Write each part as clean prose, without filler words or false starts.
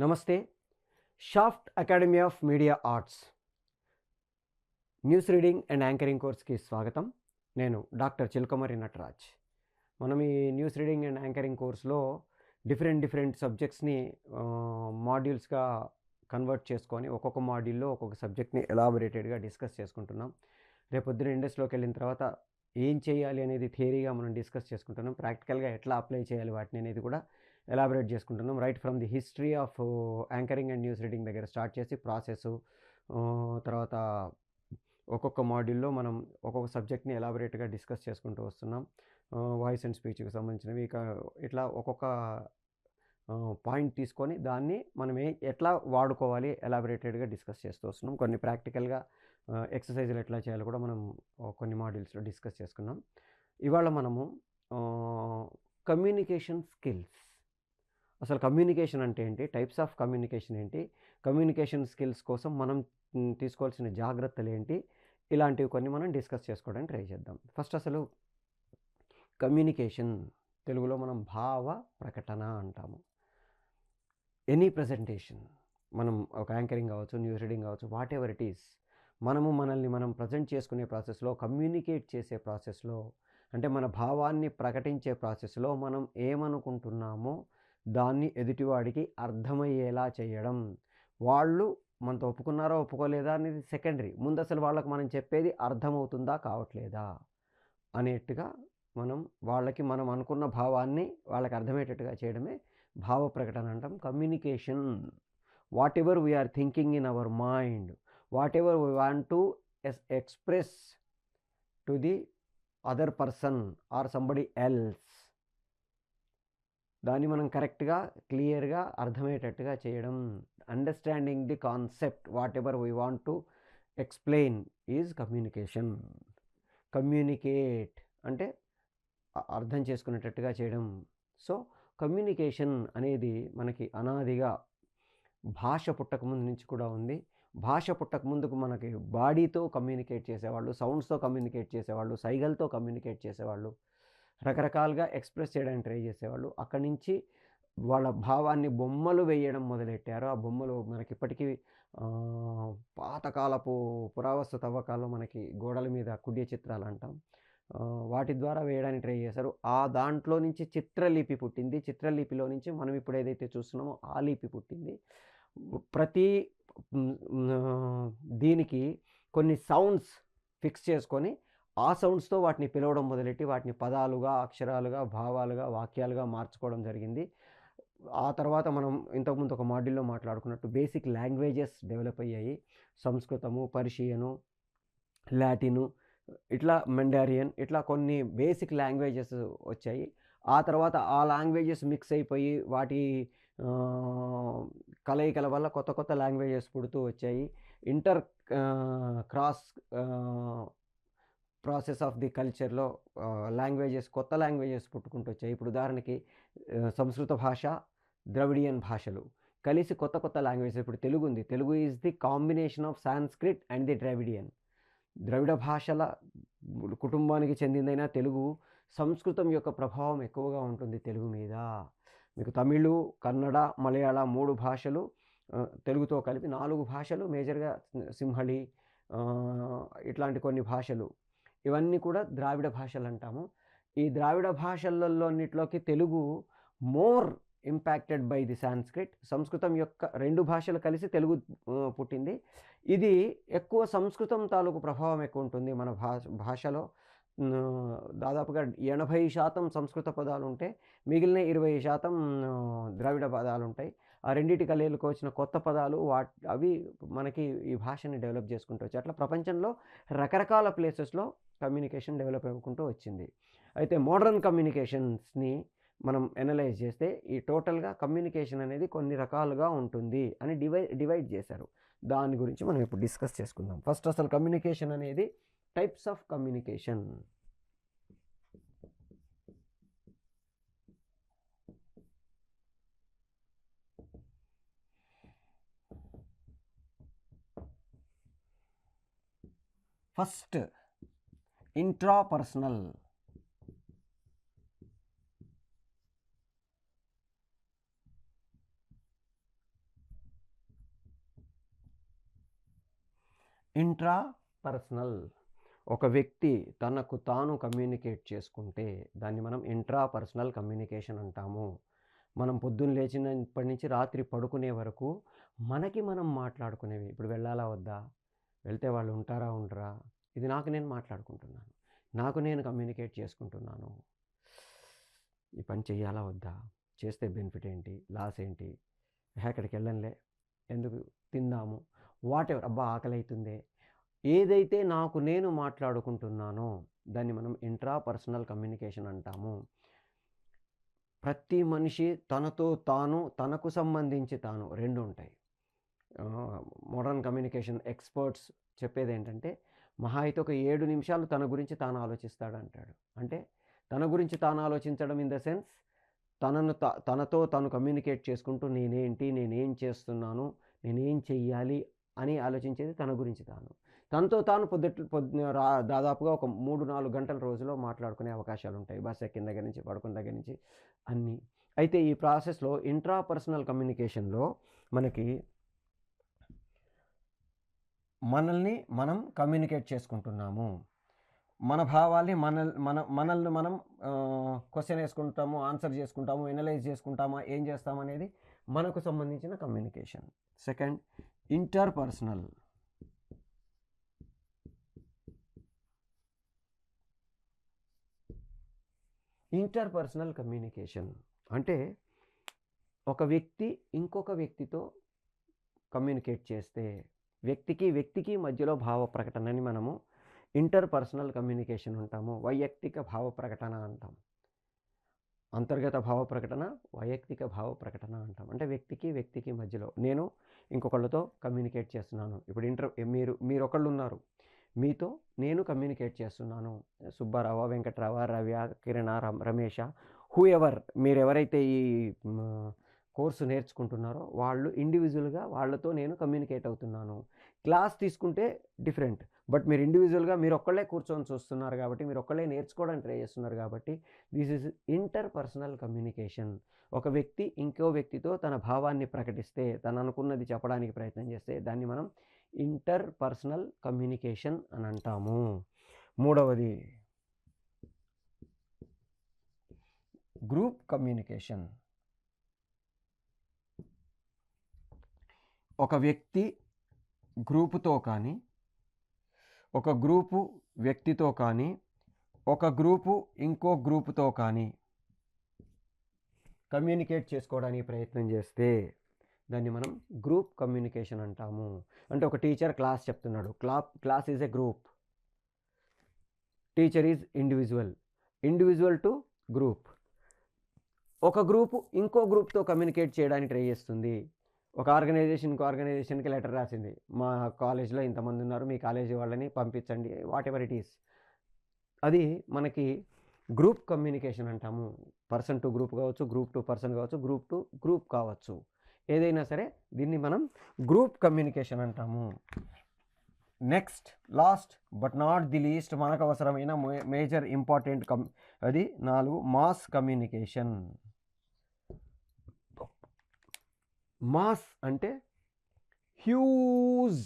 నమస్తే. Shaft academy of media arts news reading and anchoring కోర్స్కి స్వాగతం. నేను డాక్టర్ చిలకమరి నటరాజ్. మనం ఈ న్యూస్ రీడింగ్ అండ్ యాంకరింగ్ కోర్స్లో డిఫరెంట్ సబ్జెక్ట్స్ని మాడ్యూల్స్గా కన్వర్ట్ చేసుకొని ఒక్కొక్క మాడ్యూల్లో ఒక్కొక్క సబ్జెక్ట్ని ఎలాబొరేటెడ్గా డిస్కస్ చేసుకుంటున్నాం. రేపొద్దున ఇండస్ట్రీలోకి వెళ్ళిన తర్వాత ఏం చేయాలి అనేది థియరీగా మనం డిస్కస్ చేసుకుంటున్నాం. ప్రాక్టికల్గా ఎట్లా అప్లై చేయాలి వాటిని అనేది కూడా ఎలాబరేట్ చేసుకుంటున్నాం. Right from the history of anchoring and news reading దగ్గర స్టార్ట్ చేసి ప్రాసెస్, తర్వాత ఒక్కొక్క మాడ్యూల్లో మనం ఒక్కొక్క సబ్జెక్ట్ని ఎలాబరేట్గా డిస్కస్ చేసుకుంటూ వస్తున్నాం. వాయిస్ అండ్ స్పీచ్కి సంబంధించినవి ఇట్లా ఒక్కొక్క పాయింట్ తీసుకొని దాన్ని మనం ఎట్లా వాడుకోవాలి ఎలాబరేటెడ్గా డిస్కస్ చేస్తూ వస్తున్నాం. కొన్ని ప్రాక్టికల్గా ఎక్సర్సైజులు ఎట్లా చేయాలో కూడా మనం కొన్ని మాడ్యూల్స్లో డిస్కస్ చేసుకున్నాం. ఇవాళ మనము కమ్యూనికేషన్ స్కిల్స్, అసలు కమ్యూనికేషన్ అంటే ఏంటి, టైప్స్ ఆఫ్ కమ్యూనికేషన్ ఏంటి, కమ్యూనికేషన్ స్కిల్స్ కోసం మనం తీసుకోవాల్సిన జాగ్రత్తలు ఏంటి, ఇలాంటివి కొన్ని మనం డిస్కస్ చేసుకోవడానికి ట్రై చేద్దాం. ఫస్ట్ అసలు కమ్యూనికేషన్ తెలుగులో మనం భావ ప్రకటన అంటాము. ఎనీ ప్రజెంటేషన్, మనం ఒక యాంకరింగ్ కావచ్చు, న్యూస్ రీడింగ్ కావచ్చు, వాట్ ఎవర్ ఇట్ ఈస్, మనల్ని మనం ప్రజెంట్ చేసుకునే ప్రాసెస్లో, కమ్యూనికేట్ చేసే ప్రాసెస్లో, అంటే మన భావాన్ని ప్రకటించే ప్రాసెస్లో మనం ఏమనుకుంటున్నామో దాన్ని ఎదుటివాడికి అర్థమయ్యేలా చేయడం. వాళ్ళు మనతో ఒప్పుకున్నారా ఒప్పుకోలేదా అనేది సెకండరీ. ముందు అసలు వాళ్ళకి మనం చెప్పేది అర్థమవుతుందా కావట్లేదా అనేట్టుగా మనం అనుకున్న భావాన్ని వాళ్ళకి అర్థమయ్యేటట్టుగా చేయడమే భావ ప్రకటన అంటాం. Communication, whatever we are thinking in our mind, whatever we want to express to the other person or somebody else, దాన్ని మనం కరెక్ట్గా క్లియర్గా అర్థమయ్యేటట్టుగా చేయడం. Understanding the concept whatever we want to explain is communication. Communicate అంటే అర్థం చేసుకునేటట్టుగా చేయడం. So communication అనేది మనకి అనాదిగా భాష పుట్టకముందు నుంచి కూడా ఉంది. భాష పుట్టకముందుకు మనకి బాడీతో కమ్యూనికేట్ చేసేవాళ్ళు, సౌండ్స్తో కమ్యూనికేట్ చేసేవాళ్ళు, సైగలతో కమ్యూనికేట్ చేసేవాళ్ళు, రకరకాలుగా ఎక్స్ప్రెస్ చేయడానికి ట్రై చేసేవాళ్ళు. అక్కడి నుంచి వాళ్ళ భావాన్ని బొమ్మలు వేయడం మొదలెట్టారు. ఆ బొమ్మలు మనకి ఇప్పటికీ పాతకాలపు పురావస్తు తవ్వకాల్లో మనకి గోడల మీద కుడ్య చిత్రాలు అంటాం, వాటి ద్వారా వేయడానికి ట్రై చేశారు. ఆ దాంట్లో నుంచి చిత్రలిపి పుట్టింది. చిత్రలిపిలో నుంచి మనం ఇప్పుడు ఏదైతే చూస్తున్నామో ఆ లిపి పుట్టింది. ప్రతి దీనికి కొన్ని సౌండ్స్ ఫిక్స్ చేసుకొని ఆ సౌండ్స్తో వాటిని పిలవడం మొదలెట్టి వాటిని పదాలుగా, అక్షరాలుగా, భావాలుగా, వాక్యాలుగా మార్చుకోవడం జరిగింది. ఆ తర్వాత మనం ఇంతకుముందు ఒక మాడ్యూల్లో మాట్లాడుకున్నట్టు బేసిక్ లాంగ్వేజెస్ డెవలప్ అయ్యాయి. సంస్కృతము, పర్షియను, లాటిను, ఇట్లా మండారియన్, ఇట్లా కొన్ని బేసిక్ లాంగ్వేజెస్ వచ్చాయి. ఆ తర్వాత ఆ లాంగ్వేజెస్ మిక్స్ అయిపోయి వాటి కలయికల వల్ల కొత్త లాంగ్వేజెస్ పుడుతూ వచ్చాయి. Inter cross process of the కల్చర్లో కొత్త లాంగ్వేజెస్ పుట్టుకుంటూ వచ్చాయి. ఇప్పుడు ఉదాహరణకి సంస్కృత భాష, ద్రవిడియన్ భాషలు కలిసి కొత్త లాంగ్వేజెస్. ఇప్పుడు తెలుగు ఉంది. Telugu is the combination of Sanskrit and the Dravidian. ద్రవిడ భాషల కుటుంబానికి చెందిందైనా తెలుగు, సంస్కృతం యొక్క ప్రభావం ఎక్కువగా ఉంటుంది తెలుగు మీద. మీకు తమిళు, కన్నడ, మలయాళ 3 భాషలు, తెలుగుతో కలిపి 4 భాషలు మేజర్గా, సింహళి, ఇట్లాంటి కొన్ని భాషలు, ఇవన్నీ కూడా ద్రావిడ భాషలు అంటాము. ఈ ద్రావిడ భాషలన్నిటిలోకి Telugu more impacted by the Sanskrit. Samskritam యొక్క 2 భాషలు కలిసి తెలుగు పుట్టింది. ఇది ఎక్కువ సంస్కృతం తాలూకు ప్రభావం ఎక్కువ ఉంటుంది మన భాషలో. దాదాపుగా 80% సంస్కృత పదాలు ఉంటే మిగిలిన 20% ద్రావిడ పదాలు ఉంటాయి. ఆ రెండింటి కలయికకు వచ్చిన కొత్త పదాలు అవి మనకి ఈ భాషని డెవలప్ చేసుకుంటూ వచ్చాయి. అట్లా ప్రపంచంలో రకరకాల ప్లేసెస్లో కమ్యూనికేషన్ డెవలప్ అవ్వకుంటూ వచ్చింది. అయితే మోడర్న్ కమ్యూనికేషన్స్ని మనం ఎనలైజ్ చేస్తే ఈ టోటల్గా కమ్యూనికేషన్ అనేది కొన్ని రకాలుగా ఉంటుంది అని డివైడ్ చేశారు. దాని గురించి మనం ఇప్పుడు డిస్కస్ చేసుకుందాం. ఫస్ట్ అసలు కమ్యూనికేషన్ అనేది types of communication. First intrapersonal. Intra personal. ఒక వ్యక్తి తనకు తాను కమ్యూనికేట్ చేసుకుంటే దాన్ని మనం ఇంట్రా పర్సనల్ కమ్యూనికేషన్ అంటాము. మనం పొద్దున్న లేచినప్పటి నుంచి రాత్రి పడుకునే వరకు మనకి మనం మాట్లాడుకునేవి. ఇప్పుడు వెళ్ళాలా వద్దా? వెళ్తే వాళ్ళు ఉంటారా ఉండరా? ఇది నాకు నేను మాట్లాడుకుంటున్నాను. నాకు నేను కమ్యూనికేట్ చేసుకుంటున్నాను. ఈ పని చేయాలా వద్దా? చేస్తే బెనిఫిట్ ఏంటి? లాస్ ఏంటి? ఎక్కడికి వెళ్ళంలే, ఎందుకు, తిందాము, వాటెవర్, అబ్బా ఆకలి అవుతుందే. ఏదైతే నాకు నేను మాట్లాడుకుంటున్నానో దాన్ని మనం ఇంట్రా పర్సనల్ కమ్యూనికేషన్ అంటాము. ప్రతి మనిషి తనతో తాను, తనకు సంబంధించి తాను 2 ఉంటాయి. మోడర్న్ కమ్యూనికేషన్ ఎక్స్పర్ట్స్ చెప్పేది ఏంటంటే, మహా అయితే ఒక 7 నిమిషాలు తన గురించి తాను ఆలోచిస్తాడంటాడు. అంటే తన గురించి తాను ఆలోచించడం ఇన్ ద సెన్స్ తనతో తాను కమ్యూనికేట్ చేసుకుంటూ నేనేంటి, నేనేం చేస్తున్నాను, నేనేం చెయ్యాలి అని ఆలోచించేది తన గురించి తాను. తనతో తాను దాదాపుగా ఒక 3-4 గంటల రోజులో మాట్లాడుకునే అవకాశాలు ఉంటాయి. బస్ ఎక్కిన దగ్గర నుంచి, పడుకున్న దగ్గర నుంచి అన్నీ. అయితే ఈ ప్రాసెస్లో ఇంట్రా పర్సనల్ కమ్యూనికేషన్లో మనకి మనల్ని మనం కమ్యూనికేట్ చేసుకుంటున్నాము. మన భావాల్ని మనల్ని మనం క్వశ్చన్ వేసుకుంటాము, ఆన్సర్ చేసుకుంటాము, ఎనలైజ్ చేసుకుంటామా, ఏం చేస్తామనేది మనకు సంబంధించిన communication. Second, interpersonal. Interpersonal communication అంటే ఒక వ్యక్తి ఇంకొక వ్యక్తితో కమ్యూనికేట్ చేస్తే వ్యక్తికి మధ్యలో భావ ప్రకటనని మనము ఇంటర్పర్సనల్ కమ్యూనికేషన్ అంటాము. వైయక్తిక భావ ప్రకటన అంటాం. అంతర్గత భావ ప్రకటన, వైయక్తిక భావ ప్రకటన అంటాం. అంటే వ్యక్తికి మధ్యలో నేను ఇంకొకళ్ళతో కమ్యూనికేట్ చేస్తున్నాను. ఇప్పుడు మీరు ఒకళ్ళు ఉన్నారు, మీతో నేను కమ్యూనికేట్ చేస్తున్నాను. సుబ్బారావ, వెంకట్రావ, రవ్య, కిరణ, రమేష, హూ ఎవర్, మీరు ఎవరైతే ఈ కోర్సు నేర్చుకుంటున్నారో వాళ్ళు ఇండివిజువల్గా వాళ్ళతో నేను కమ్యూనికేట్ అవుతున్నాను. క్లాస్ తీసుకుంటే డిఫరెంట్, బట్ మీరు ఇండివిజువల్గా మీరు ఒక్కళ్ళే కూర్చొని చూస్తున్నారు కాబట్టి, మీరు ఒక్కళ్ళే నేర్చుకోవడానికి ట్రై చేస్తున్నారు కాబట్టి దిస్ ఈజ్ ఇంటర్పర్సనల్ కమ్యూనికేషన్. ఒక వ్యక్తి ఇంకో వ్యక్తితో తన భావాన్ని ప్రకటిస్తే, తను అనుకున్నది చెప్పడానికి ప్రయత్నం చేస్తే దాన్ని మనం ఇంటర్పర్సనల్ కమ్యూనికేషన్ అని అంటాము. మూడవది గ్రూప్ కమ్యూనికేషన్. ఒక వ్యక్తి గ్రూపుతో కానీ, ఒక గ్రూపు వ్యక్తితో కానీ, ఒక గ్రూపు ఇంకో గ్రూపుతో కానీ కమ్యూనికేట్ చేసుకోవడానికి ప్రయత్నం చేస్తే దాన్ని మనం గ్రూప్ కమ్యూనికేషన్ అంటాము. అంటే ఒక టీచర్ క్లాస్ చెప్తున్నాడు, class is a group, teacher is individual to group. ఒక గ్రూపు ఇంకో గ్రూప్తో కమ్యూనికేట్ చేయడానికి ట్రై చేస్తుంది. ఒక ఆర్గనైజేషన్కి లెటర్ రాసింది, మా కాలేజ్లో ఇంతమంది ఉన్నారు, మీ కాలేజీ వాళ్ళని పంపించండి, వాట్ ఎవర్ ఇట్ ఈస్. అది మనకి గ్రూప్ కమ్యూనికేషన్ అంటాము. పర్సన్ టు గ్రూప్ కావచ్చు, గ్రూప్ టు పర్సన్ కావచ్చు, గ్రూప్ టు గ్రూప్ కావచ్చు, ఏదైనా సరే దీన్ని మనం గ్రూప్ కమ్యూనికేషన్ అంటాము. Next, last but not the least, మనకు అవసరమైన మేజర్ ఇంపార్టెంట్ అది 4, మాస్ కమ్యూనికేషన్. మాస్ అంటే huge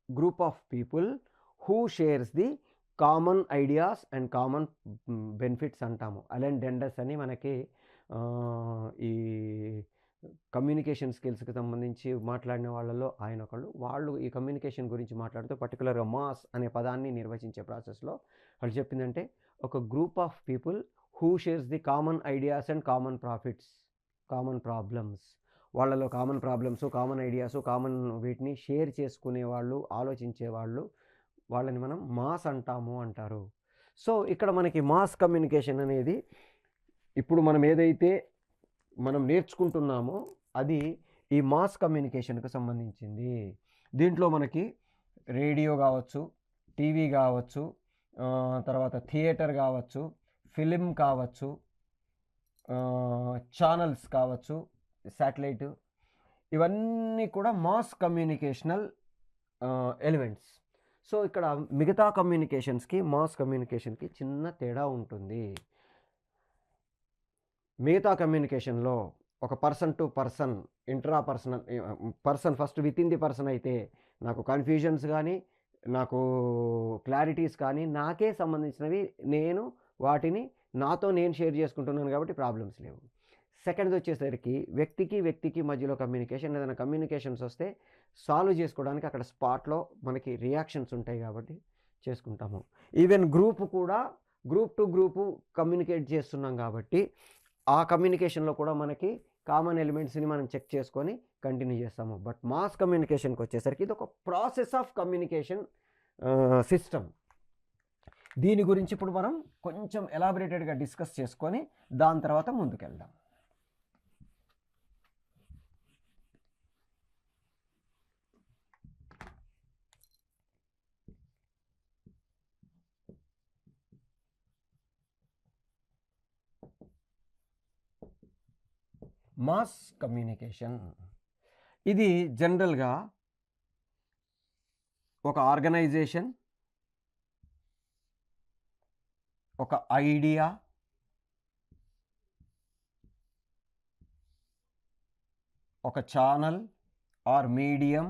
group of people who shares the common ideas and common benefits అంటాము. అలెన్ డెండస్ అని మనకి ఈ కమ్యూనికేషన్ స్కిల్స్కి సంబంధించి మాట్లాడిన వాళ్ళలో ఆయన ఒకళ్ళు. వాళ్ళు ఈ కమ్యూనికేషన్ గురించి మాట్లాడుతూ పర్టికులర్గా మాస్ అనే పదాన్ని నిర్వచించే ప్రాసెస్లో వాళ్ళు చెప్పిందంటే, ఒక group of people who shares the common ideas and common problems. వాళ్ళలో common problems, common ideas, common వీటిని షేర్ చేసుకునే వాళ్ళు, ఆలోచించేవాళ్ళు, వాళ్ళని మనం మాస్ అంటారు. సో ఇక్కడ మనకి మాస్ కమ్యూనికేషన్ అనేది ఇప్పుడు మనం ఏదైతే మనం నేర్చుకుంటున్నామో అది ఈ మాస్ కమ్యూనికేషన్కి సంబంధించింది. దీంట్లో మనకి రేడియో కావచ్చు, టీవీ కావచ్చు, తర్వాత థియేటర్ కావచ్చు, ఫిలిం కావచ్చు, ఛానల్స్ కావచ్చు, శాటిలైట్, ఇవన్నీ కూడా మాస్ కమ్యూనికేషనల్ ఎలిమెంట్స్. సో ఇక్కడ మిగతా కమ్యూనికేషన్స్కి మాస్ కమ్యూనికేషన్కి చిన్న తేడా ఉంటుంది. మిగతా కమ్యూనికేషన్లో ఒక person to person, intra personal, person first with in the person అయితే నాకు కన్ఫ్యూజన్స్ కానీ నాకు క్లారిటీస్ కానీ నాకే సంబంధించినవి నేను వాటిని నాతో నేను షేర్ చేసుకుంటున్నాను కాబట్టి ప్రాబ్లమ్స్ లేవు. సెకండ్ది వచ్చేసరికి వ్యక్తికి మధ్యలో కమ్యూనికేషన్, ఏదైనా కమ్యూనికేషన్స్ వస్తే సాల్వ్ చేసుకోవడానికి అక్కడ స్పాట్లో మనకి రియాక్షన్స్ ఉంటాయి కాబట్టి చేసుకుంటాము. ఈవెన్ గ్రూప్ కూడా గ్రూప్ టు గ్రూపు కమ్యూనికేట్ చేస్తున్నాం కాబట్టి ఆ కమ్యూనికేషన్లో కూడా మనకి కామన్ ఎలిమెంట్స్ని మనం చెక్ చేసుకొని కంటిన్యూ చేస్తాము. బట్ మాస్ కమ్యూనికేషన్కి వచ్చేసరికి ఇది ఒక ప్రాసెస్ ఆఫ్ కమ్యూనికేషన్ సిస్టమ్. దీని గురించి ఇప్పుడు మనం కొంచెం ఎలాబరేటెడ్గా డిస్కస్ చేసుకొని దాని తర్వాత ముందుకెళ్దాం. మాస్ కమ్యూనికేషన్ ఇది జనరల్గా ఒక ఆర్గనైజేషన్, ఒక ఐడియా, ఒక channel or medium,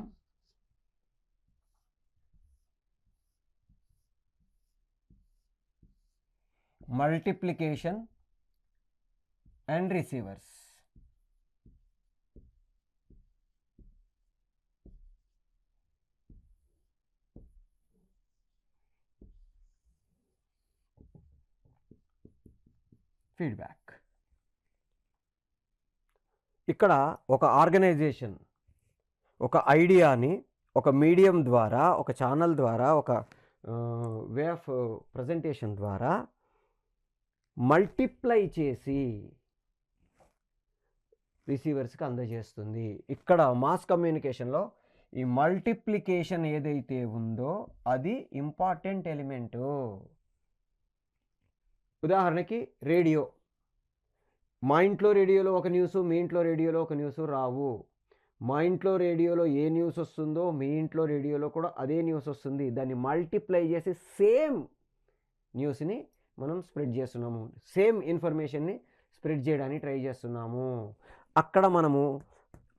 multiplication and receivers. Feedback. ఇక్కడ ఒక ఆర్గనైజేషన్ ఒక ఐడియాని ఒక మీడియం ద్వారా, ఒక ఛానల్ ద్వారా, ఒక వే ఆఫ్ ప్రజెంటేషన్ ద్వారా మల్టిప్లై చేసి రిసీవర్స్కి అందజేస్తుంది. ఇక్కడ మాస్ కమ్యూనికేషన్లో ఈ మల్టిప్లికేషన్ ఏదైతే ఉందో అది ఇంపార్టెంట్ ఎలిమెంటు. ఉదాహరణకి రేడియో. మా ఇంట్లో రేడియోలో ఒక న్యూసు, మీ ఇంట్లో రేడియోలో ఒక న్యూసు రావు. మా ఇంట్లో రేడియోలో ఏ న్యూస్ వస్తుందో మీ ఇంట్లో రేడియోలో కూడా అదే న్యూస్ వస్తుంది. దాన్ని మల్టిప్లై చేసి సేమ్ న్యూస్ని మనం స్ప్రెడ్ చేస్తున్నాము, సేమ్ ఇన్ఫర్మేషన్ని స్ప్రెడ్ చేయడానికి ట్రై చేస్తున్నాము. అక్కడ మనము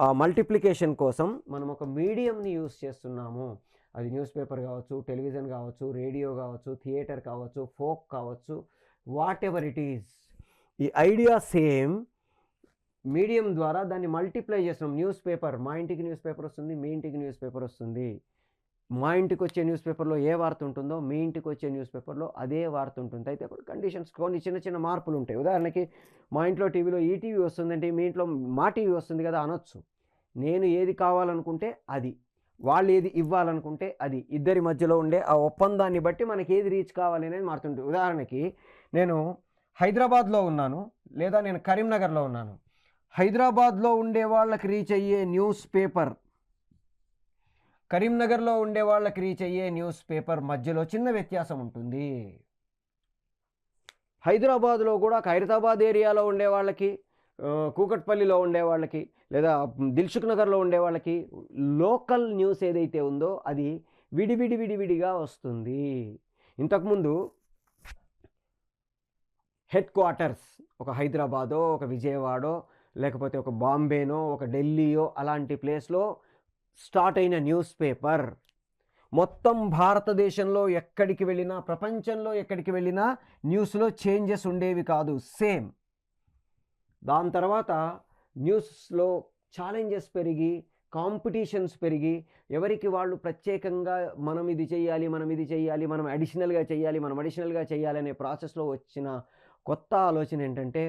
ఆ మల్టిప్లికేషన్ కోసం మనం ఒక మీడియంని యూస్ చేస్తున్నాము. అది న్యూస్ పేపర్ కావచ్చు, టెలివిజన్ కావచ్చు, రేడియో కావచ్చు, థియేటర్ కావచ్చు, ఫోక్ కావచ్చు, వాట్ ఎవర్ ఇట్ ఈజ్. ఈ ఐడియా సేమ్, మీడియం ద్వారా దాన్ని మల్టిప్లై చేస్తున్నాం. న్యూస్ పేపర్, మా ఇంటికి న్యూస్ పేపర్ వస్తుంది, మీ ఇంటికి న్యూస్ పేపర్ వస్తుంది. మా ఇంటికి వచ్చే న్యూస్ పేపర్లో ఏ వార్త ఉంటుందో మీ ఇంటికి వచ్చే న్యూస్ పేపర్లో అదే వార్త ఉంటుంది. అయితే అప్పుడు కండిషన్స్ కొన్ని చిన్న చిన్న మార్పులు ఉంటాయి. ఉదాహరణకి మా ఇంట్లో టీవీలో ఈటీవీ వస్తుందంటే మీ ఇంట్లో మా టీవీ వస్తుంది కదా అనొచ్చు. నేను ఏది కావాలనుకుంటే అది, వాళ్ళు ఏది ఇవ్వాలనుకుంటే అది, ఇద్దరి మధ్యలో ఉండే ఆ ఒప్పందాన్ని బట్టి మనకి ఏది రీచ్ కావాలి అనేది మారుతుంటుంది. ఉదాహరణకి నేను హైదరాబాద్లో ఉన్నాను లేదా నేను కరీంనగర్లో ఉన్నాను. హైదరాబాద్లో ఉండే వాళ్ళకి రీచ్ అయ్యే న్యూస్ పేపర్, కరీంనగర్లో ఉండే వాళ్ళకి రీచ్ అయ్యే న్యూస్ పేపర్ మధ్యలో చిన్న వ్యత్యాసం ఉంటుంది. హైదరాబాద్లో కూడా ఖైరతాబాద్ ఏరియాలో ఉండే వాళ్ళకి, కూకట్పల్లిలో ఉండే వాళ్ళకి లేదా దిల్సుఖ్ నగర్లో ఉండే వాళ్ళకి లోకల్ న్యూస్ ఏదైతే ఉందో అది విడివిడిగా వస్తుంది. ఇంతకుముందు హెడ్ క్వార్టర్స్ ఒక హైదరాబాదో, ఒక విజయవాడో, లేకపోతే ఒక బాంబేనో, ఒక ఢిల్లీయో అలాంటి ప్లేస్లో స్టార్ట్ అయిన న్యూస్ పేపర్ మొత్తం భారతదేశంలో ఎక్కడికి వెళ్ళినా, ప్రపంచంలో ఎక్కడికి వెళ్ళినా న్యూస్లో చేంజెస్ ఉండేవి కాదు, సేమ్. దాని తర్వాత న్యూస్లో ఛాలెంజెస్ పెరిగి, కాంపిటీషన్స్ పెరిగి, ఎవరికి వాళ్ళు ప్రత్యేకంగా మనం ఇది చేయాలి, మనం అడిషనల్గా చేయాలి అనే ప్రాసెస్లో వచ్చిన కొత్త ఆలోచన ఏంటంటే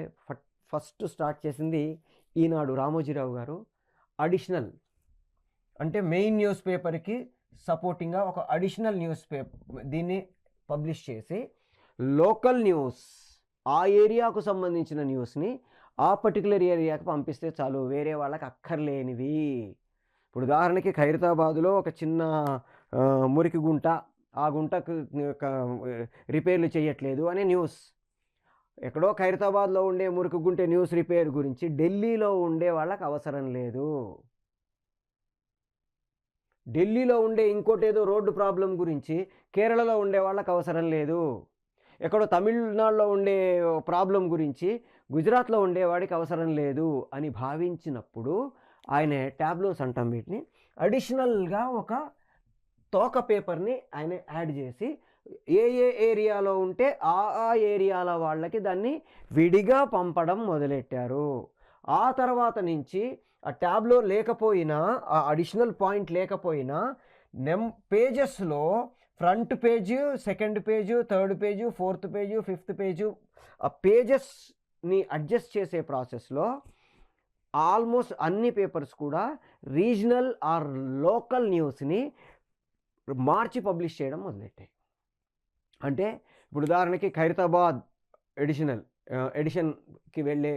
ఫస్ట్ స్టార్ట్ చేసింది ఈనాడు రామోజీరావు గారు. అడిషనల్ అంటే మెయిన్ న్యూస్ పేపర్కి సపోర్టింగ్గా ఒక అడిషనల్ న్యూస్ పేపర్ దీన్ని పబ్లిష్ చేసి లోకల్ న్యూస్, ఆ ఏరియాకు సంబంధించిన న్యూస్ని ఆ పర్టికులర్ ఏరియాకి పంపిస్తే చాలు, వేరే వాళ్ళకి అక్కర్లేనివి. ఇప్పుడు ఉదాహరణకి ఖైరతాబాదులో ఒక చిన్న మురికి గుంట, ఆ గుంటకు రిపేర్లు చేయట్లేదు అనే న్యూస్. ఎక్కడో ఖైరతాబాద్లో ఉండే మురికి గుంటె న్యూస్ రిపేర్ గురించి ఢిల్లీలో ఉండే వాళ్ళకి అవసరం లేదు. ఢిల్లీలో ఉండే ఇంకోటేదో రోడ్డు ప్రాబ్లం గురించి కేరళలో ఉండే వాళ్ళకి అవసరం లేదు. ఎక్కడో తమిళనాడులో ఉండే ప్రాబ్లం గురించి గుజరాత్లో ఉండేవాడికి అవసరం లేదు అని భావించినప్పుడు ఆయన ట్యాబ్లోస్ అంటాం వీటిని, అడిషనల్గా ఒక తోక పేపర్ని ఆయన యాడ్ చేసి ఏ ఏ ఏరియాలో ఉంటే ఆ ఏరియాల వాళ్ళకి దాన్ని విడిగా పంపడం మొదలెట్టారు. ఆ తర్వాత నుంచి ఆ ట్యాబ్లో లేకపోయినా, ఆ అడిషనల్ పాయింట్ లేకపోయినా పేజెస్లో front page, second page, third page, fourth page, fifth page ఆ పేజెస్ని అడ్జస్ట్ చేసే ప్రాసెస్లో ఆల్మోస్ట్ అన్ని పేపర్స్ కూడా రీజనల్ ఆర్ లోకల్ న్యూస్ని మార్చి పబ్లిష్ చేయడం మొదలెట్టాయి. అంటే ఇప్పుడు ఉదాహరణకి ఖైరతాబాద్ ఎడిషన్కి వెళ్ళే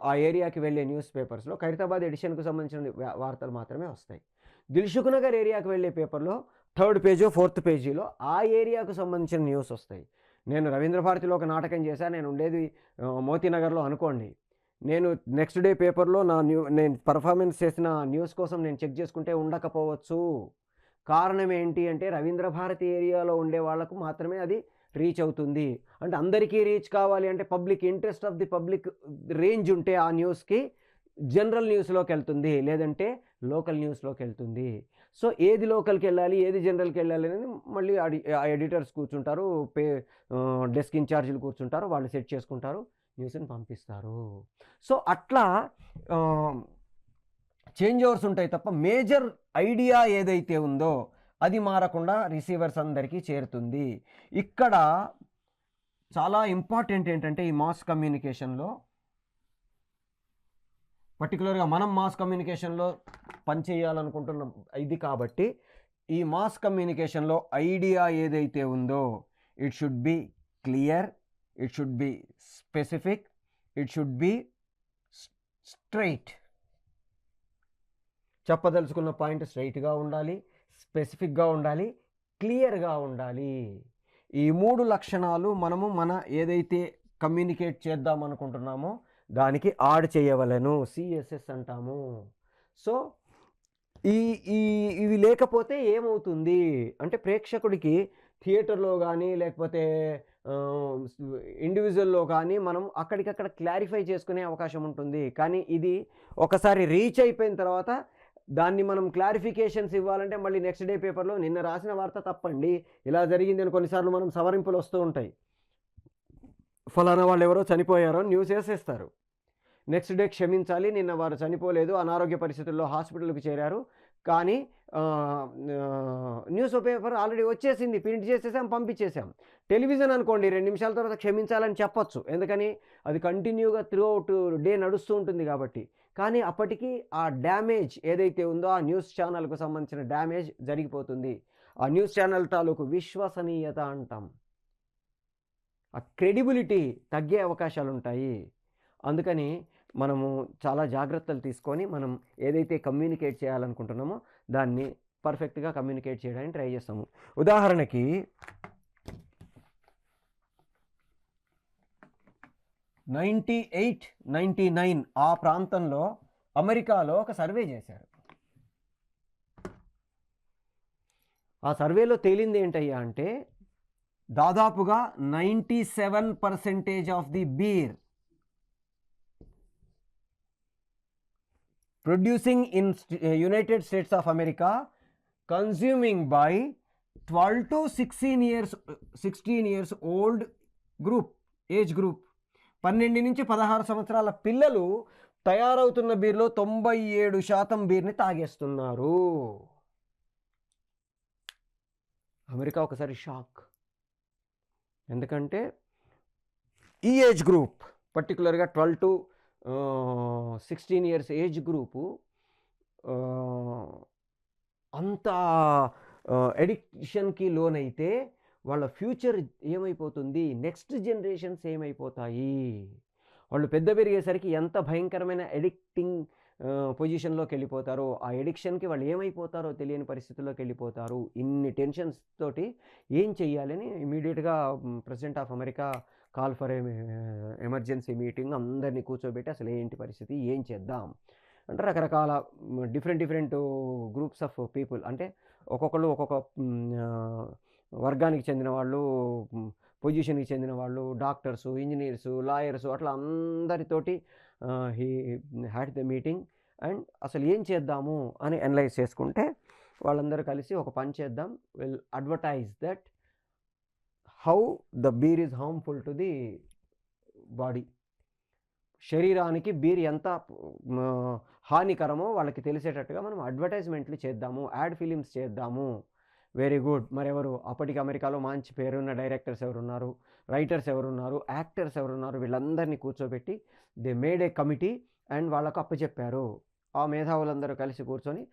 ఆ ఏరియాకి వెళ్ళే న్యూస్ పేపర్స్లో ఖైరతాబాద్ ఎడిషన్కు సంబంధించిన వార్తలు మాత్రమే వస్తాయి. దిల్సుఖ్ నగర్ ఏరియాకి వెళ్ళే పేపర్లో థర్డ్ పేజో ఫోర్త్ పేజీలో ఆ ఏరియాకు సంబంధించిన న్యూస్ వస్తాయి. నేను రవీంద్ర భారతిలో ఒక నాటకం చేశాను, నేను ఉండేది మోతీనగర్లో అనుకోండి. నేను నెక్స్ట్ డే పేపర్లో నేను పర్ఫార్మెన్స్ చేసిన న్యూస్ కోసం నేను చెక్ చేసుకుంటే ఉండకపోవచ్చు. కారణం ఏంటి అంటే రవీంద్ర భారతి ఏరియాలో ఉండే వాళ్ళకు మాత్రమే అది రీచ్ అవుతుంది. అంటే అందరికీ రీచ్ కావాలి అంటే public interest of the public range ఉంటే ఆ న్యూస్కి జనరల్ న్యూస్లోకి వెళ్తుంది, లేదంటే లోకల్ న్యూస్లోకి వెళ్తుంది. సో ఏది లోకల్కి వెళ్ళాలి, ఏది జనరల్కి వెళ్ళాలి అనేది మళ్ళీ ఎడిటర్స్ కూర్చుంటారు, డెస్క్ ఇన్ఛార్జీలు కూర్చుంటారు, వాళ్ళు సెట్ చేసుకుంటారు, న్యూస్ని పంపిస్తారు. సో అట్లా చేంజ్ ఓవర్స్ ఉంటాయి తప్ప మేజర్ ఐడియా ఏదైతే ఉందో అది మారకుండా రిసీవర్స్ అందరికీ చేరుతుంది. ఇక్కడ చాలా ఇంపార్టెంట్ ఏంటంటే ఈ మాస్ కమ్యూనికేషన్లో, పర్టికులర్గా మనం మాస్ కమ్యూనికేషన్లో పనిచేయాలనుకుంటున్నాం ఇది కాబట్టి, ఈ మాస్ కమ్యూనికేషన్లో ఐడియా ఏదైతే ఉందో it should be clear, it should be specific, it should be straight. చెప్పదలుచుకున్న పాయింట్ స్ట్రైట్గా ఉండాలి, స్పెసిఫిక్గా ఉండాలి, క్లియర్గా ఉండాలి. ఈ 3 లక్షణాలు మనము ఏదైతే కమ్యూనికేట్ చేద్దాం అనుకుంటున్నామో దానికి యాడ్ చేయవలెను, సిఎస్ఎస్ అంటాము. సో ఇవి లేకపోతే ఏమవుతుంది అంటే ప్రేక్షకుడికి థియేటర్లో కానీ లేకపోతే ఇండివిజువల్లో కానీ మనం అక్కడికక్కడ క్లారిఫై చేసుకునే అవకాశం ఉంటుంది. కానీ ఇది ఒకసారి రీచ్ అయిపోయిన తర్వాత దాన్ని మనం క్లారిఫికేషన్స్ ఇవ్వాలంటే మళ్ళీ నెక్స్ట్ డే పేపర్లో నిన్న రాసిన వార్త తప్పండి, ఇలా జరిగింది అని కొన్నిసార్లు మనం సవరింపులు వస్తూ ఉంటాయి. ఫలానా వాళ్ళు ఎవరో చనిపోయారో న్యూస్ వేసేస్తారు. నెక్స్ట్ డే క్షమించాలి, నిన్న వారు చనిపోలేదు, అనారోగ్య పరిస్థితుల్లో హాస్పిటల్కి చేరారు, కానీ న్యూస్ పేపర్ ఆల్రెడీ వచ్చేసింది, ప్రింట్ చేసేసాం, పంపించేసాం. టెలివిజన్ అనుకోండి 2 నిమిషాల తర్వాత క్షమించాలని చెప్పొచ్చు, ఎందుకని అది కంటిన్యూగా త్రూ అవుట్ డే నడుస్తూ ఉంటుంది కాబట్టి. కానీ అప్పటికి ఆ డ్యామేజ్ ఏదైతే ఉందో ఆ న్యూస్ ఛానల్కు సంబంధించిన డ్యామేజ్ జరిగిపోతుంది. ఆ న్యూస్ ఛానల్ తాలూకు విశ్వసనీయత అంటాం, ఆ క్రెడిబిలిటీ తగ్గే అవకాశాలు ఉంటాయి. అందుకని మనము చాలా జాగ్రత్తలు తీసుకొని మనం ఏదైతే కమ్యూనికేట్ చేయాలనుకుంటున్నామో దాన్ని పర్ఫెక్ట్గా కమ్యూనికేట్ చేయడానికి ట్రై చేస్తాము. ఉదాహరణకి 98-99 ఆ ప్రాంతంలో అమెరికాలో ఒక సర్వే చేశారు. ఆ సర్వేలో తేలింది ఏంటయ్యా అంటే దాదాపుగా 97% of the beer producing in United States of America consuming by 12 to 16 years old age group 12 నుంచి 16 సంవత్సరాల పిల్లలు తయారవుతున్న బీర్లో 97% బీర్ని తాగేస్తున్నారు. అమెరికా ఒకసారి షాక్. ఎందుకంటే ఈ ఏజ్ గ్రూప్ పర్టికులర్గా 12 to 16 ఇయర్స్ ఏజ్ గ్రూపు అంత ఎడిక్షన్కి లోనైతే వాళ్ళ ఫ్యూచర్ ఏమైపోతుంది, నెక్స్ట్ జనరేషన్స్ ఏమైపోతాయి, వాళ్ళు పెద్ద పెరిగేసరికి ఎంత భయంకరమైన ఎడిక్టింగ్ పొజిషన్లోకి వెళ్ళిపోతారో, ఆ ఎడిక్షన్కి వాళ్ళు ఏమైపోతారో తెలియని పరిస్థితుల్లోకి వెళ్ళిపోతారు. ఇన్ని టెన్షన్స్ తోటి ఏం చెయ్యాలని ఇమీడియట్గా president of America call for emergency meeting, అందరినీ కూర్చోబెట్టి అసలు ఏంటి పరిస్థితి, ఏం చేద్దాం అంటే రకరకాల డిఫరెంట్ గ్రూప్స్ ఆఫ్ పీపుల్, అంటే ఒక్కొక్కళ్ళు ఒక్కొక్క వర్గానికి చెందిన వాళ్ళు, పొజిషన్కి చెందిన వాళ్ళు, డాక్టర్సు, ఇంజనీర్సు, లాయర్సు, అట్లా అందరితోటి he had the meeting and అసలు ఏం చేద్దాము అని అనలైజ్ చేసుకుంటే వాళ్ళందరూ కలిసి ఒక పని చేద్దాం, will advertise that how the beer is harmful to the body. శరీరానికి బీర్ ఎంత హానికరమో వాళ్ళకి తెలిసేటట్టుగా మనం అడ్వర్టైజ్మెంట్లు చేద్దాము, యాడ్ ఫిలిమ్స్ చేద్దాము. Very good. మరెవరు అప్పటికి అమెరికాలో మంచి పేరున్న డైరెక్టర్స్ ఎవరున్నారు, రైటర్స్ ఎవరున్నారు, యాక్టర్స్ ఎవరున్నారు, వీళ్ళందరినీ కూర్చోబెట్టి they made A committee and వాళ్ళకు అప్పచెప్పారు. ఆ మేధావులందరూ కలిసి కూర్చొని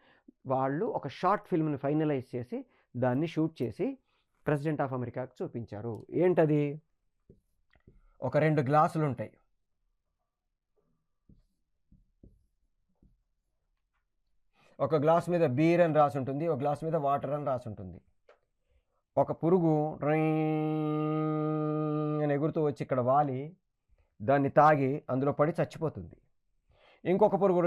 వాళ్ళు ఒక షార్ట్ ఫిల్మ్ని ఫైనలైజ్ చేసి దాన్ని షూట్ చేసి ప్రెసిడెంట్ ఆఫ్ అమెరికాకు చూపించారు. ఏంటది? ఒక 2 గ్లాసులు ఉంటాయి. ఒక గ్లాస్ మీద బీర్ అని రాసి ఉంటుంది, ఒక గ్లాస్ మీద వాటర్ అని రాసి ఉంటుంది. ఒక పురుగు అని ఎగురుతూ వచ్చి ఇక్కడ వాలి దాన్ని తాగి అందులో పడి చచ్చిపోతుంది. ఇంకొక పురుగు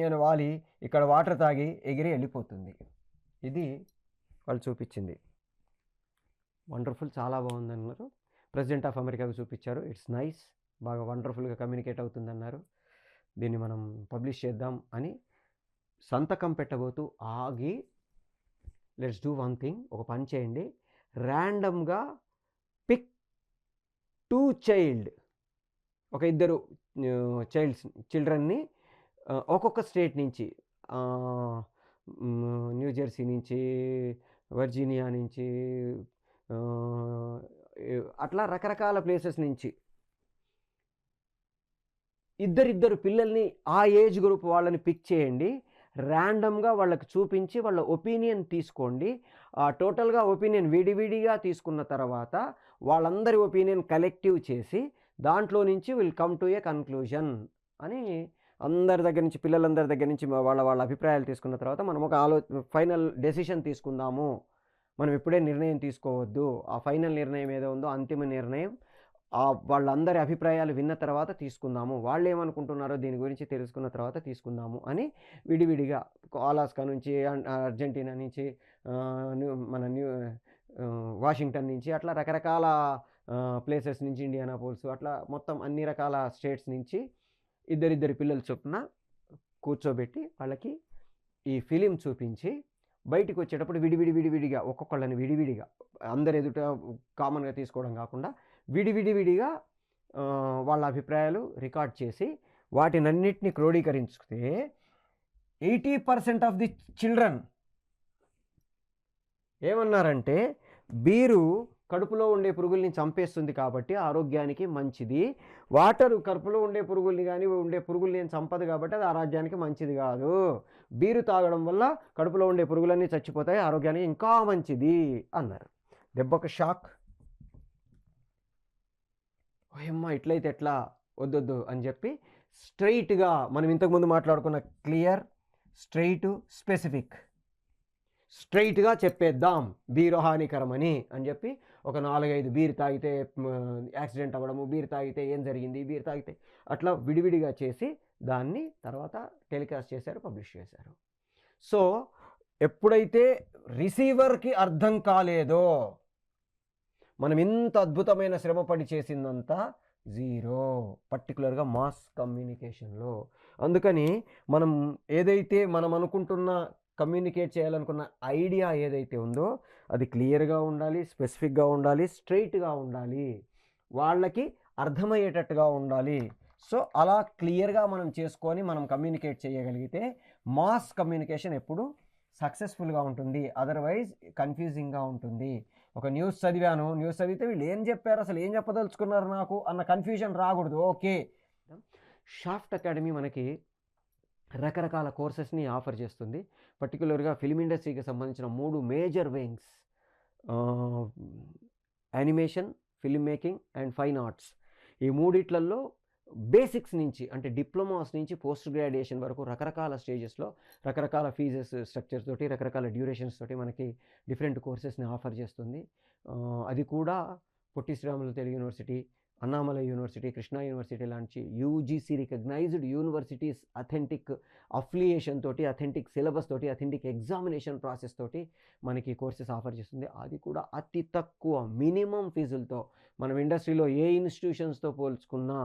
అని వాలి ఇక్కడ వాటర్ తాగి ఎగిరి వెళ్ళిపోతుంది. ఇది వాళ్ళు చూపించింది. వండర్ఫుల్, చాలా బాగుంది అన్నారు. ప్రెసిడెంట్ ఆఫ్ అమెరికాకు చూపించారు. ఇట్స్ నైస్, బాగా వండర్ఫుల్గా కమ్యూనికేట్ అవుతుందన్నారు. దీన్ని మనం పబ్లిష్ చేద్దాం అని సంతకం పెట్టబోతూ ఆగి, లెట్స్ డూ వన్ థింగ్, ఒక పని చేయండి, ర్యాండమ్గా పిక్ 2 చైల్డ్, ఒక 2 చిల్డ్రన్ని ఒక్కొక్క స్టేట్ నుంచి, న్యూజెర్సీ నుంచి, వర్జీనియా నుంచి, అట్లా రకరకాల ప్లేసెస్ నుంచి ఇద్దరిద్దరు పిల్లల్ని, ఆ ఏజ్ గ్రూప్ వాళ్ళని పిక్ చేయండి. ర్యాండమ్గా వాళ్ళకి చూపించి వాళ్ళ ఒపీనియన్ తీసుకోండి. టోటల్గా ఒపీనియన్ విడివిడిగా తీసుకున్న తర్వాత వాళ్ళందరి ఒపీనియన్ కలెక్టివ్ చేసి దాంట్లో నుంచి will come to A conclusion అని అందరి దగ్గర నుంచి, పిల్లలందరి దగ్గర నుంచి వాళ్ళ వాళ్ళ అభిప్రాయాలు తీసుకున్న తర్వాత మనం ఒక ఫైనల్ డెసిషన్ తీసుకుందాము. మనం ఇప్పుడే నిర్ణయం తీసుకోవద్దు. ఆ ఫైనల్ నిర్ణయం ఏదో ఉందో అంతిమ నిర్ణయం వాళ్ళందరి అభిప్రాయాలు విన్న తర్వాత తీసుకుందాము, వాళ్ళు ఏమనుకుంటున్నారో దీని గురించి తెలుసుకున్న తర్వాత తీసుకుందాము అని విడివిడిగా అలాస్కా నుంచి, అర్జెంటీనా నుంచి, మన వాషింగ్టన్ నుంచి, అట్లా రకరకాల ప్లేసెస్ నుంచి, ఇండియానాపోల్స్, అట్లా మొత్తం అన్ని రకాల స్టేట్స్ నుంచి ఇద్దరిద్దరి పిల్లలు చొప్పున కూర్చోబెట్టి వాళ్ళకి ఈ ఫిలిం చూపించి బయటికి వచ్చేటప్పుడు విడివిడిగా ఒక్కొక్కళ్ళని విడివిడిగా, అందరు ఎదుట కామన్గా తీసుకోవడం కాకుండా విడివిడిగా వాళ్ళ అభిప్రాయాలు రికార్డ్ చేసి వాటినన్నిటిని క్రోడీకరించితే 80% ఆఫ్ ది చిల్డ్రన్ ఏమన్నారంటే, బీరు కడుపులో ఉండే పురుగుల్ని చంపేస్తుంది కాబట్టి ఆరోగ్యానికి మంచిది, వాటరు కడుపులో ఉండే పురుగుల్ని కానీ ఉండే పురుగుల్ని ఏం చంపదు కాబట్టి అది ఆరోగ్యానికి మంచిది కాదు, బీరు తాగడం వల్ల కడుపులో ఉండే పురుగులన్నీ చచ్చిపోతాయి, ఆరోగ్యానికి ఇంకా మంచిది అన్నారు. దెబ్బకు షాక్. ఓయమ్మ ఇట్లయితే ఎట్లా, వద్దొద్దు అని చెప్పి స్ట్రైట్గా మనం ఇంతకుముందు మాట్లాడుకున్న క్లియర్, స్ట్రైట్, స్పెసిఫిక్, స్ట్రైట్గా చెప్పేద్దాం బీరు హానికరమని అని చెప్పి ఒక 4-5 బీర్ తాగితే యాక్సిడెంట్ అవ్వడము, బీర్ తాగితే ఏం జరిగింది, బీర్ తాగితే అట్లా విడివిడిగా చేసి దాన్ని తర్వాత టెలికాస్ట్ చేశారు, పబ్లిష్ చేశారు. సో ఎప్పుడైతే రిసీవర్కి అర్థం కాలేదో మనం ఇంత అద్భుతమైన శ్రమపడి చేసిందంతా జీరో, పర్టికులర్గా మాస్ కమ్యూనికేషన్లో. అందుకని మనం ఏదైతే మనం అనుకుంటున్న కమ్యూనికేట్ చేయాలనుకున్న ఐడియా ఏదైతే ఉందో అది క్లియర్గా ఉండాలి, స్పెసిఫిక్గా ఉండాలి, స్ట్రైట్గా ఉండాలి, వాళ్ళకి అర్థమయ్యేటట్టుగా ఉండాలి. సో అలా క్లియర్గా మనం చేసుకొని మనం కమ్యూనికేట్ చేయగలిగితే మాస్ కమ్యూనికేషన్ ఎప్పుడు సక్సెస్ఫుల్గా ఉంటుంది. అదర్వైజ్ కన్ఫ్యూజింగ్గా ఉంటుంది. ఒక న్యూస్ చదివాను, న్యూస్ చదివితే వీళ్ళు ఏం చెప్పారు, అసలు ఏం చెప్పదలుచుకున్నారు నాకు అన్న కన్ఫ్యూజన్ రాకూడదు. ఓకే, షాఫ్ట్ అకాడమీ మనకి రకరకాల కోర్సెస్ని ఆఫర్ చేస్తుంది. పర్టికులర్గా ఫిల్మ్ ఇండస్ట్రీకి సంబంధించిన 3 major wings, animation, film making and fine arts. ఈ మూడిట్లలో బేసిక్స్ నుంచి అంటే డిప్లొమాస్ నుంచి పోస్ట్ గ్రాడ్యుయేషన్ వరకు రకరకాల స్టేజెస్లో రకరకాల ఫీజెస్ స్ట్రక్చర్స్ తోటి, రకరకాల డ్యూరేషన్స్ తోటి మనకి డిఫరెంట్ కోర్సెస్ని ఆఫర్ చేస్తుంది. అది కూడా Potti Sriramulu Telugu university, Annamalai university, Krishna university లాంటి UGC recognised universities authentic affiliation తోటి, అథెంటిక్ సిలబస్ తోటి, అథెంటిక్ ఎగ్జామినేషన్ ప్రాసెస్ తోటి మనకి కోర్సెస్ ఆఫర్ చేస్తుంది. అది కూడా అతి తక్కువ మినిమం ఫీజులతో. మనం ఇండస్ట్రీలో ఏ ఇన్స్టిట్యూషన్స్తో పోల్చుకున్నా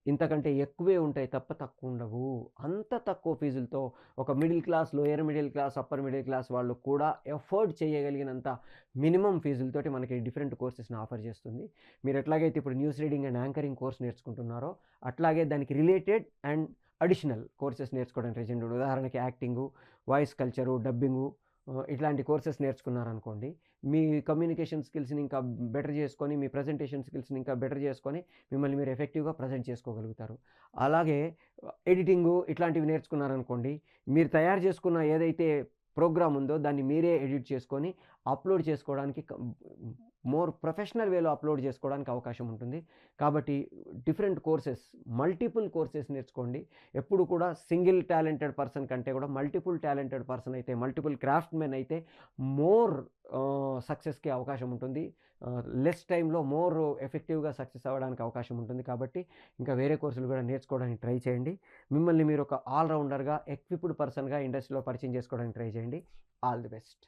ఇంతకంటే ఎక్కువే ఉంటాయి తప్ప తక్కువుండవు. అంత తక్కువ ఫీజులతో ఒక middle class, lower middle class, upper middle class వాళ్ళు కూడా ఎఫోర్డ్ చేయగలిగినంత మినిమమ్ ఫీజులతోటి మనకి డిఫరెంట్ కోర్సెస్‌ని ఆఫర్ చేస్తుంది. మీరు ఎట్లాగైతే ఇప్పుడు news reading and anchoring course నేర్చుకుంటున్నారో, అట్లాగే దానికి రిలేటెడ్ అండ్ అడిషనల్ కోర్సెస్ నేర్చుకోవడానికి ట్రై చేయండి. ఉదాహరణకి యాక్టింగు, వాయిస్ కల్చరు, డబ్బింగు ఇట్లాంటి కోర్సెస్ నేర్చుకున్నారనుకోండి, మీ కమ్యూనికేషన్ స్కిల్స్‌ని ఇంకా బెటర్ చేసుకొని, మీ ప్రెజెంటేషన్ స్కిల్స్‌ని ఇంకా బెటర్ చేసుకొని, మిమ్మల్ని మీరు ఎఫెక్టివ్‌గా ప్రెజెంట్ చేసుకోగలుగుతారు. అలాగే ఎడిటింగు ఇట్లాంటివి నేర్చుకున్నారనుకోండి, మీరు తయారు చేసుకున్న ఏదైతే ప్రోగ్రామ్ ఉందో దాన్ని మీరే ఎడిట్ చేసుకొని అప్‌లోడ్ చేసుకోవడానికి మోర్ ప్రొఫెషనల్ వేలో అప్‌లోడ్ చేసుకోవడానికి అవకాశం ఉంటుంది. కాబట్టి డిఫరెంట్ కోర్సెస్, మల్టిపుల్ కోర్సెస్ నేర్చుకోండి. ఎప్పుడు కూడా సింగిల్ టాలెంటెడ్ పర్సన్ కంటే కూడా మల్టిపుల్ టాలెంటెడ్ పర్సన్ అయితే, మల్టిపుల్ క్రాఫ్ట్‌మెన్ అయితే మోర్ సక్సెస్‌కి అవకాశం ఉంటుంది. లెస్ టైమ్‌లో మోర్ ఎఫెక్టివ్‌గా సక్సెస్ అవ్వడానికి అవకాశం ఉంటుంది. కాబట్టి ఇంకా వేరే కోర్సులు కూడా నేర్చుకోవడానికి ట్రై చేయండి. మిమ్మల్ని మీరు ఒక ఆల్ రౌండర్‌గా, ఎక్విప్డ్ పర్సన్‌గా ఇండస్ట్రీలో పరిచయం చేసుకోవడానికి ట్రై చేయండి. All the best.